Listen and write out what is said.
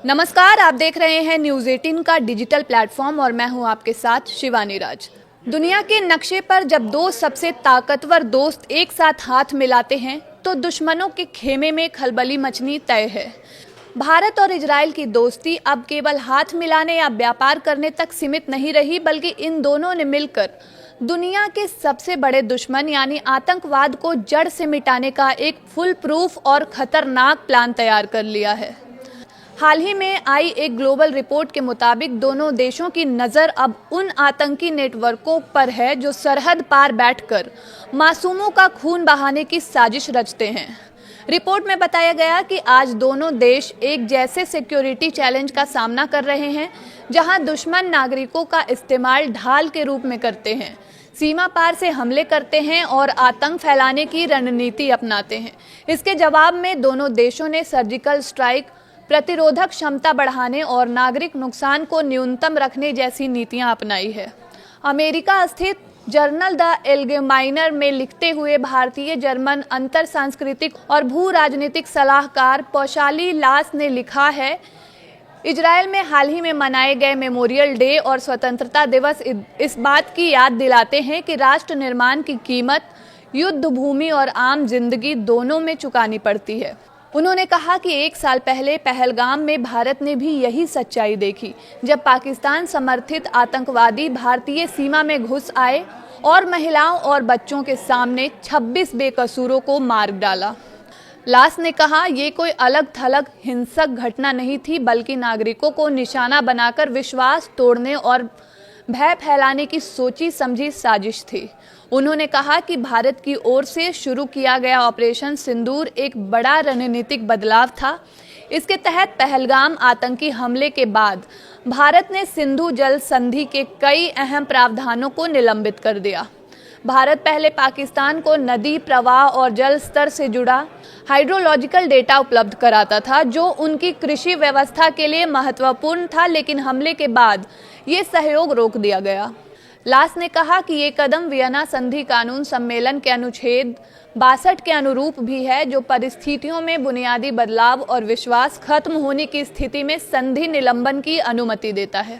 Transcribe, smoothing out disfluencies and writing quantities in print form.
नमस्कार, आप देख रहे हैं न्यूज़ 18 का डिजिटल प्लेटफॉर्म और मैं हूं आपके साथ शिवानी राज। दुनिया के नक्शे पर जब दो सबसे ताकतवर दोस्त एक साथ हाथ मिलाते हैं तो दुश्मनों के खेमे में खलबली मचनी तय है। भारत और इजराइल की दोस्ती अब केवल हाथ मिलाने या व्यापार करने तक सीमित नहीं रही, बल्कि इन दोनों ने मिलकर दुनिया के सबसे बड़े दुश्मन यानी आतंकवाद को जड़ से मिटाने का एक फुल प्रूफ और खतरनाक प्लान तैयार कर लिया है। हाल ही में आई एक ग्लोबल रिपोर्ट के मुताबिक दोनों देशों की नज़र अब उन आतंकी नेटवर्कों पर है जो सरहद पार बैठकर मासूमों का खून बहाने की साजिश रचते हैं। रिपोर्ट में बताया गया कि आज दोनों देश एक जैसे सिक्योरिटी चैलेंज का सामना कर रहे हैं, जहां दुश्मन नागरिकों का इस्तेमाल ढाल के रूप में करते हैं, सीमा पार से हमले करते हैं और आतंक फैलाने की रणनीति अपनाते हैं। इसके जवाब में दोनों देशों ने सर्जिकल स्ट्राइक, प्रतिरोधक क्षमता बढ़ाने और नागरिक नुकसान को न्यूनतम रखने जैसी नीतियां अपनाई है। अमेरिका स्थित जर्नल द एल्गेमाइनर में लिखते हुए भारतीय जर्मन अंतर सांस्कृतिक और भू राजनीतिक सलाहकार पौशाली लास ने लिखा है, इजरायल में हाल ही में मनाए गए मेमोरियल डे और स्वतंत्रता दिवस इस बात की याद दिलाते हैं कि राष्ट्र निर्माण की कीमत युद्ध भूमि और आम जिंदगी दोनों में चुकानी पड़ती है। उन्होंने कहा कि एक साल पहले पहलगाम में भारत ने भी यही सच्चाई देखी, जब पाकिस्तान समर्थित आतंकवादी भारतीय सीमा में घुस आए और महिलाओं और बच्चों के सामने 26 बेकसूरों को मार डाला। लास ने कहा, ये कोई अलग थलग हिंसक घटना नहीं थी, बल्कि नागरिकों को निशाना बनाकर विश्वास तोड़ने और भय फैलाने की सोची समझी साजिश थी। उन्होंने कहा कि भारत की ओर से शुरू किया गया ऑपरेशन सिंदूर एक बड़ा रणनीतिक बदलाव था। इसके तहत पहलगाम आतंकी हमले के बाद भारत ने सिंधु जल संधि के कई अहम प्रावधानों को निलंबित कर दिया। भारत पहले पाकिस्तान को नदी प्रवाह और जल स्तर से जुड़ा हाइड्रोलॉजिकल डेटा उपलब्ध कराता था, जो उनकी कृषि व्यवस्था के लिए महत्वपूर्ण था, लेकिन हमले के बाद ये सहयोग रोक दिया गया। लास ने कहा कि ये कदम वियना संधि कानून सम्मेलन के अनुच्छेद 62 के अनुरूप भी है, जो परिस्थितियों में बुनियादी बदलाव और विश्वास खत्म होने की स्थिति में संधि निलंबन की अनुमति देता है।